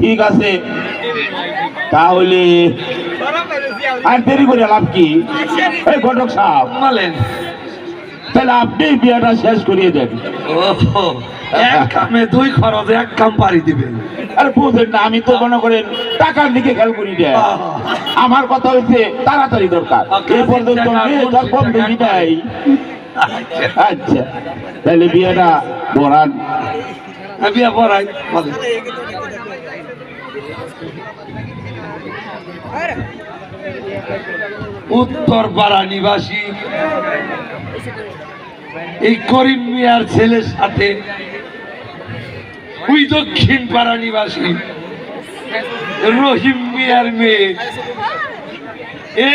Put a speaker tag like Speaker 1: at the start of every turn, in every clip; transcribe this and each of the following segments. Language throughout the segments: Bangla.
Speaker 1: ঠিক আছে, তাহলে আর দেরি করে লাভ কি? এই ঘটক সাহেব
Speaker 2: বলেন।
Speaker 1: তাহলে আপনি বিয়েটা শেষ করিয়ে দেন।
Speaker 2: ওহো, এক কামে দুই খরচ, এক কাম পারি দিবেন।
Speaker 1: আর বুঝেন না, আমি তো মনে করেন টাকার দিকে খেয়াল করি না। আমার কথা হচ্ছে তাড়াতাড়ি দরকার। এই পর্যন্ত মেয়েটা কম দেখি নাই। আচ্ছা, তাহলে বিয়েটা ধরান।
Speaker 2: বিয়ে পড়াই বলেন। উত্তর পাড়া নিবাসী এই করিম মিয়ার ছেলের সাথে ওই দক্ষিণ পাড়া নিবাসী রহিম মিয়ার মেয়ে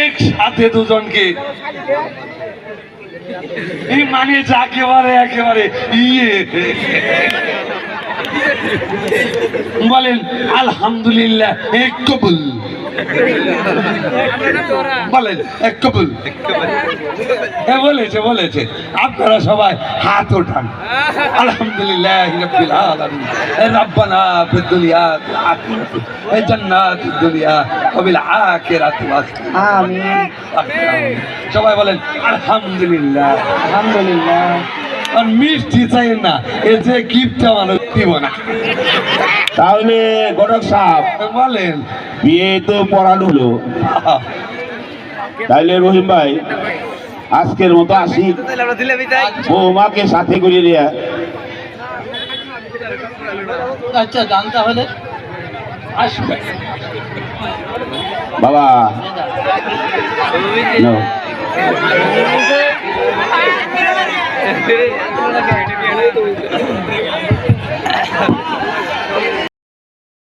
Speaker 2: একসাথে দুজনকে এই মানে একেবারে একেবারে ইয়ে বলেন আলহামদুলিল্লাহ এক কবুল বলেন এক কবুল বলেছে বলেছে। আপনারা সবাই হাত ওঠান। আলহামদুলিল্লাহ রাব্বিল আলামিন রব্বানা ফিদ দুনিয়া জান্নাতুদ দুনিয়া ওয়া বিল আখিরাতি আমিন। সবাই বলেন আলহামদুলিল্লাহ আলহামদুলিল্লাহ। আর মিষ্টি চাই না, এর যে গিফট মানুষ দিব না।
Speaker 1: তাহলে ঘটক সাহেব
Speaker 2: বলেন।
Speaker 1: বিয়ে তো পড়ানো হলো, তাইলে রহিম ভাই আজকের মতো আসি, বৌমাকে সাথে করে দেয়া।
Speaker 3: আচ্ছা গান তাহলে
Speaker 2: আসবে
Speaker 1: বাবা no.